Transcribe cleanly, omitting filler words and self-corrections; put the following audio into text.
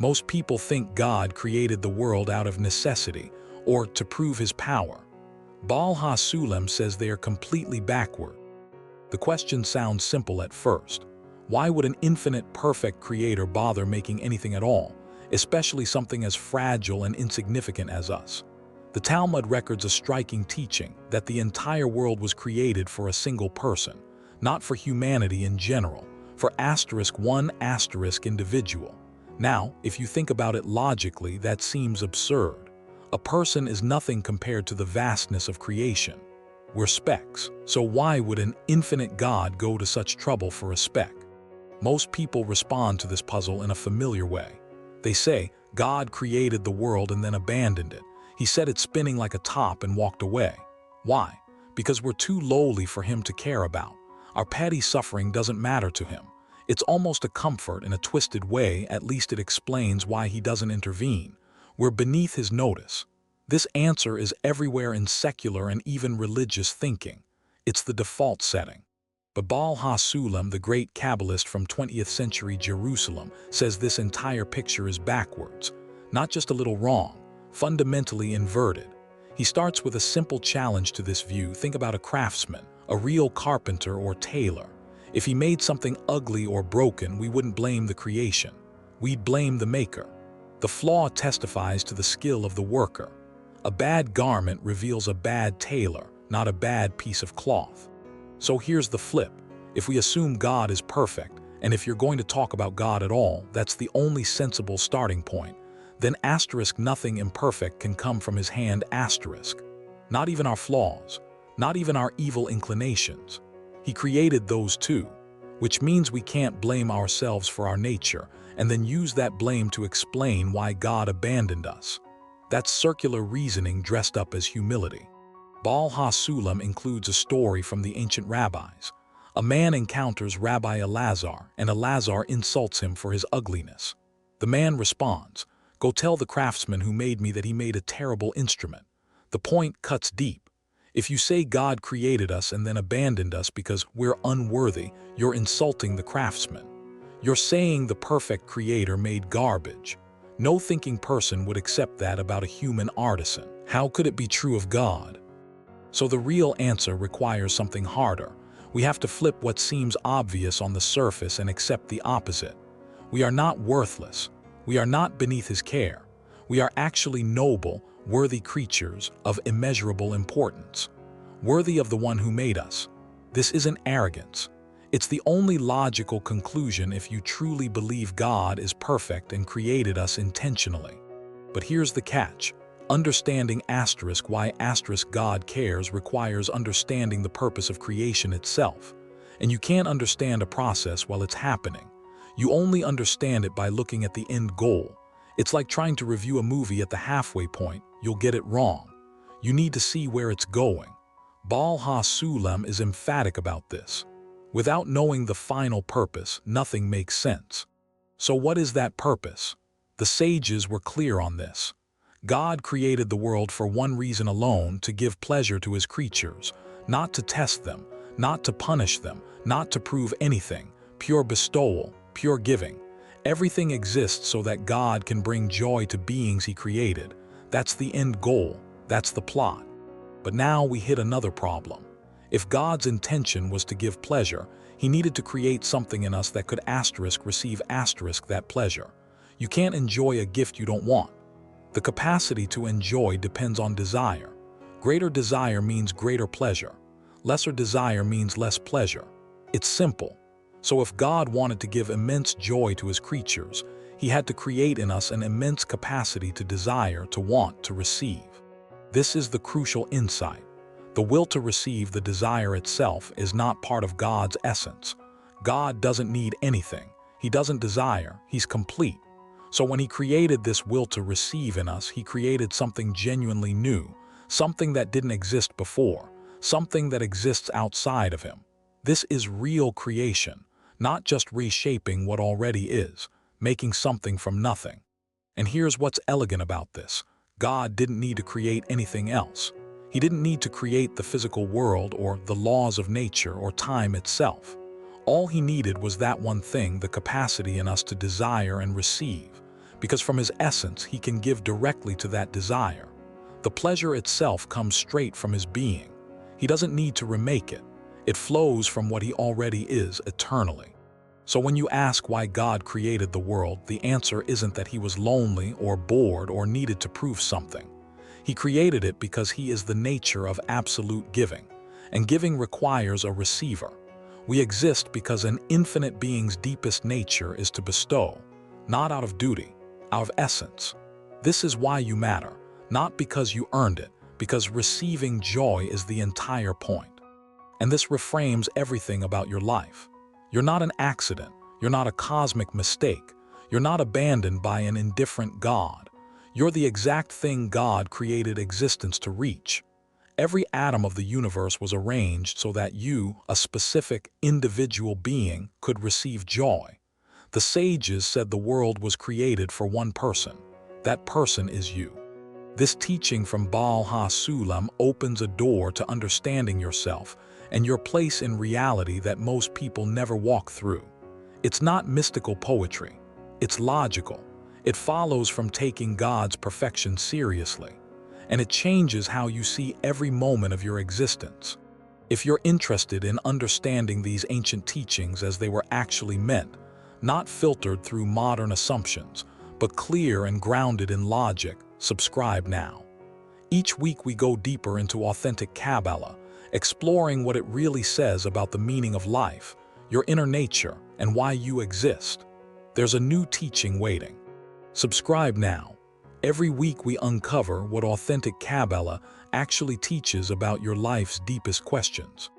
Most people think God created the world out of necessity or to prove his power. Baal HaSulam says they are completely backward. The question sounds simple at first. Why would an infinite, perfect creator bother making anything at all, especially something as fragile and insignificant as us? The Talmud records a striking teaching that the entire world was created for a single person, not for humanity in general, for one individual. Now, if you think about it logically, that seems absurd. A person is nothing compared to the vastness of creation. We're specks, so why would an infinite God go to such trouble for a speck? Most people respond to this puzzle in a familiar way. They say, God created the world and then abandoned it. He set it spinning like a top and walked away. Why? Because we're too lowly for him to care about. Our petty suffering doesn't matter to him. It's almost a comfort in a twisted way, at least it explains why he doesn't intervene. We're beneath his notice. This answer is everywhere in secular and even religious thinking. It's the default setting. But Baal HaSulam, the great Kabbalist from 20th century Jerusalem, says this entire picture is backwards. Not just a little wrong, fundamentally inverted. He starts with a simple challenge to this view. Think about a craftsman, a real carpenter or tailor. If he made something ugly or broken, we wouldn't blame the creation. We'd blame the maker. The flaw testifies to the skill of the worker. A bad garment reveals a bad tailor, not a bad piece of cloth. So here's the flip. If we assume God is perfect, and if you're going to talk about God at all, that's the only sensible starting point, then nothing imperfect can come from his hand. Not even our flaws, not even our evil inclinations. He created those too, which means we can't blame ourselves for our nature and then use that blame to explain why God abandoned us. That's circular reasoning dressed up as humility. Baal HaSulam includes a story from the ancient rabbis. A man encounters Rabbi Elazar, and Elazar insults him for his ugliness. The man responds, "Go tell the craftsman who made me that he made a terrible instrument." The point cuts deep. If you say God created us and then abandoned us because we're unworthy, you're insulting the craftsman. You're saying the perfect creator made garbage. No thinking person would accept that about a human artisan. How could it be true of God? So the real answer requires something harder. We have to flip what seems obvious on the surface and accept the opposite. We are not worthless. We are not beneath his care. We are actually noble, worthy creatures of immeasurable importance, worthy of the one who made us. This isn't arrogance. It's the only logical conclusion if you truly believe God is perfect and created us intentionally. But here's the catch. Understanding why God cares requires understanding the purpose of creation itself. And you can't understand a process while it's happening. You only understand it by looking at the end goal. It's like trying to review a movie at the halfway point. You'll get it wrong. You need to see where it's going. Baal HaSulam is emphatic about this. Without knowing the final purpose, nothing makes sense. So what is that purpose? The sages were clear on this. God created the world for one reason alone, to give pleasure to his creatures, not to test them, not to punish them, not to prove anything, pure bestowal, pure giving. Everything exists so that God can bring joy to beings he created. That's the end goal. That's the plot. But now we hit another problem. If God's intention was to give pleasure, he needed to create something in us that could receive that pleasure. You can't enjoy a gift you don't want. The capacity to enjoy depends on desire. Greater desire means greater pleasure. Lesser desire means less pleasure. It's simple. So if God wanted to give immense joy to his creatures, he had to create in us an immense capacity to desire, to want, to receive. This is the crucial insight. The will to receive, the desire itself, is not part of God's essence. God doesn't need anything. He doesn't desire. He's complete. So when he created this will to receive in us, he created something genuinely new, something that didn't exist before, something that exists outside of him. This is real creation, not just reshaping what already is, making something from nothing. And here's what's elegant about this. God didn't need to create anything else. He didn't need to create the physical world or the laws of nature or time itself. All he needed was that one thing, the capacity in us to desire and receive. because from his essence he can give directly to that desire. The pleasure itself comes straight from his being. He doesn't need to remake it. It flows from what he already is eternally. So when you ask why God created the world, the answer isn't that he was lonely or bored or needed to prove something. He created it because he is the nature of absolute giving, and giving requires a receiver. We exist because an infinite being's deepest nature is to bestow, not out of duty, out of essence. This is why you matter, not because you earned it, because receiving joy is the entire point. And this reframes everything about your life. You're not an accident. You're not a cosmic mistake. You're not abandoned by an indifferent God. You're the exact thing God created existence to reach. Every atom of the universe was arranged so that you, a specific, individual being, could receive joy. The sages said the world was created for one person. That person is you. This teaching from Baal HaSulam opens a door to understanding yourself and your place in reality that most people never walk through. It's not mystical poetry. It's logical. It follows from taking God's perfection seriously. And it changes how you see every moment of your existence. If you're interested in understanding these ancient teachings as they were actually meant, not filtered through modern assumptions, but clear and grounded in logic, subscribe now. Each week we go deeper into authentic Kabbalah, exploring what it really says about the meaning of life, your inner nature, and why you exist. There's a new teaching waiting. Subscribe now. Every week we uncover what authentic Kabbalah actually teaches about your life's deepest questions.